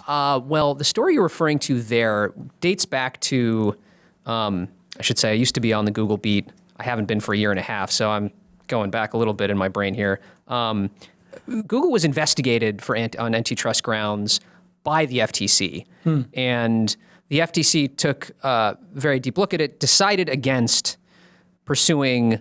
Well, the story you're referring to there dates back to, I should say, I used to be on the Google beat. I haven't been for a year and a half, so I'm going back a little bit in my brain here. Google was investigated on antitrust grounds by the FTC. And the FTC took a very deep look at it, decided against pursuing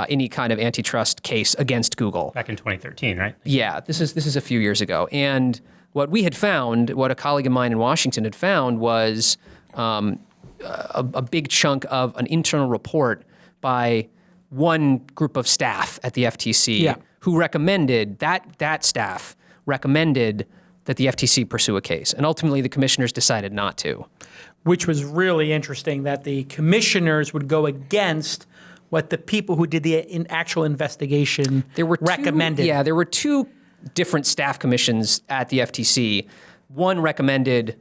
any kind of antitrust case against Google. Back in 2013, right? Yeah, this is a few years ago. And what we had found, what a colleague of mine in Washington had found was a big chunk of an internal report by one group of staff at the FTC who recommended, that staff recommended that the FTC pursue a case. And ultimately, the commissioners decided not to. Which was really interesting, that the commissioners would go against what the people who did the actual investigation recommended. There were two different staff commissions at the FTC. One recommended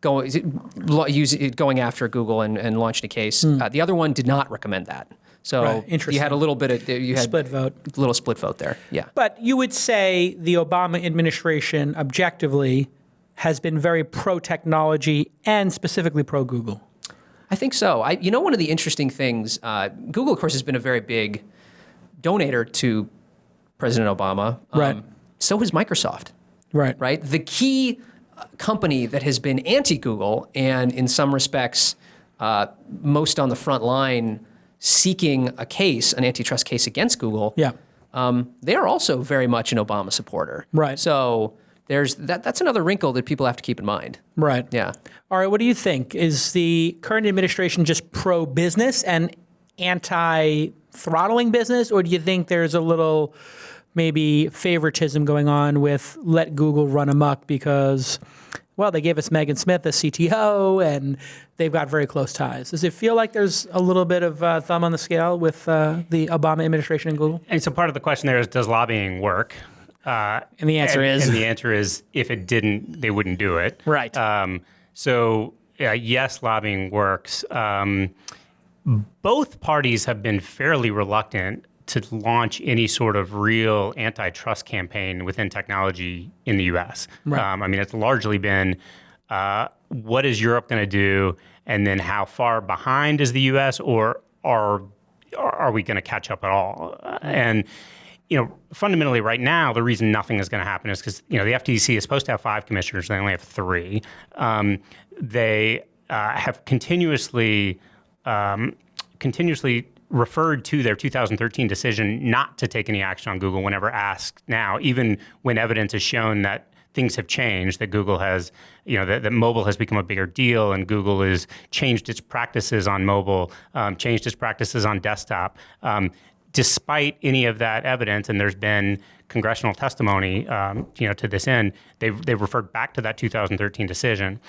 going after Google and launching a case. The other one did not recommend that. So you had a little bit of split vote. A little split vote there. Yeah. But you would say the Obama administration objectively has been very pro-technology and specifically pro-Google. I think so. One of the interesting things, Google, of course, has been a very big donator to President Obama. Right. So has Microsoft. Right. The key company that has been anti-Google and in some respects most on the front line seeking a case, an antitrust case against Google, they are also very much an Obama supporter. Right. So there's that's another wrinkle that people have to keep in mind. Right. Yeah. All right, what do you think? Is the current administration just pro-business and anti-throttling business, or do you think there's a little maybe favoritism going on with let Google run amok because, well, they gave us Megan Smith as CTO and they've got very close ties? Does it feel like there's a little bit of thumb on the scale with the Obama administration and Google? And so part of the question there is, does lobbying work? And the answer is, if it didn't, they wouldn't do it. Right. Yes, lobbying works. Both parties have been fairly reluctant to launch any sort of real antitrust campaign within technology in the U.S. Right. It's largely been, what is Europe going to do, and then how far behind is the U.S., or are we going to catch up at all? And fundamentally right now, the reason nothing is going to happen is because, the FTC is supposed to have 5 commissioners, they only have 3. They have continuously referred to their 2013 decision not to take any action on Google whenever asked now, even when evidence has shown that things have changed, that Google has, that mobile has become a bigger deal and Google has changed its practices on mobile, changed its practices on desktop. Despite any of that evidence, and there's been congressional testimony, to this end, they've referred back to that 2013 decision.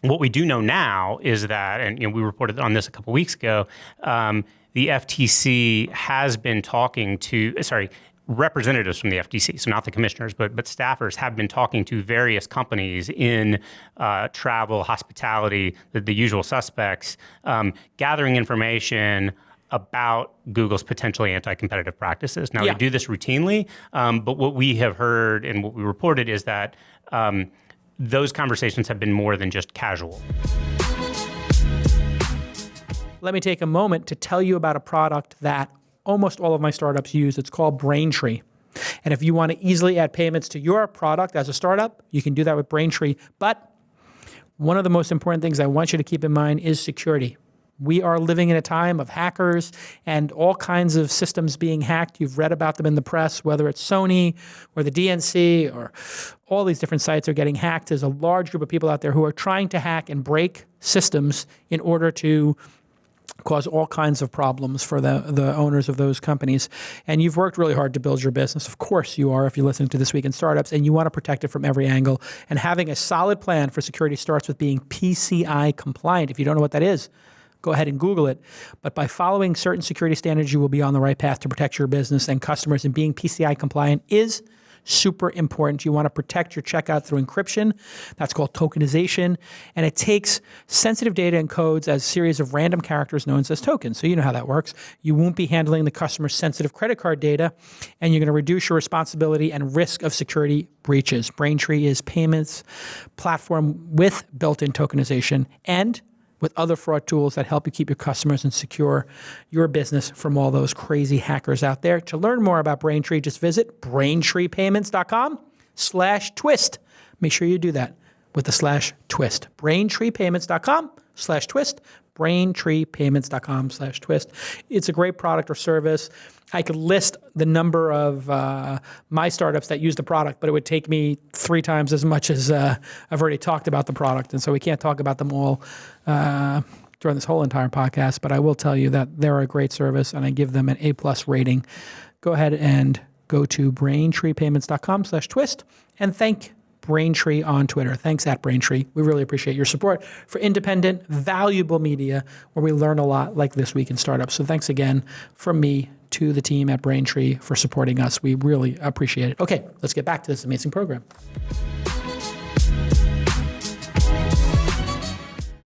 What we do know now is that, and we reported on this a couple weeks ago, the FTC has been talking to, representatives from the FTC, so not the commissioners, but staffers have been talking to various companies in travel, hospitality, the usual suspects, gathering information about Google's potentially anti-competitive practices. Now, they do this routinely, but what we have heard and what we reported is that those conversations have been more than just casual. Let me take a moment to tell you about a product that almost all of my startups use. It's called Braintree. And if you want to easily add payments to your product as a startup, you can do that with Braintree. But one of the most important things I want you to keep in mind is security. We are living in a time of hackers and all kinds of systems being hacked. You've read about them in the press, whether it's Sony or the DNC or all these different sites are getting hacked. There's a large group of people out there who are trying to hack and break systems in order to cause all kinds of problems for the owners of those companies. And you've worked really hard to build your business. Of course you are if you're listening to This Week in Startups, and you want to protect it from every angle. And having a solid plan for security starts with being PCI compliant. If you don't know what that is, go ahead and Google it. But by following certain security standards, you will be on the right path to protect your business and customers. And being PCI compliant is super important. You want to protect your checkout through encryption. That's called tokenization. And it takes sensitive data and codes as a series of random characters known as tokens. So you know how that works. You won't be handling the customer's sensitive credit card data, and you're going to reduce your responsibility and risk of security breaches. Braintree is payments platform with built-in tokenization and with other fraud tools that help you keep your customers and secure your business from all those crazy hackers out there. To learn more about Braintree, just visit braintreepayments.com/twist. Make sure you do that with the /twist. braintreepayments.com/twist. braintreepayments.com/twist. It's a great product or service. I could list the number of my startups that use the product, but it would take me 3 times as much as I've already talked about the product. And so we can't talk about them all during this whole entire podcast, but I will tell you that they're a great service and I give them an A+ rating. Go ahead and go to braintreepayments.com/twist and thank Braintree on Twitter. Thanks @Braintree. We really appreciate your support for independent, valuable media where we learn a lot like This Week in Startups. So thanks again from me to the team at Braintree for supporting us. We really appreciate it. Okay, let's get back to this amazing program.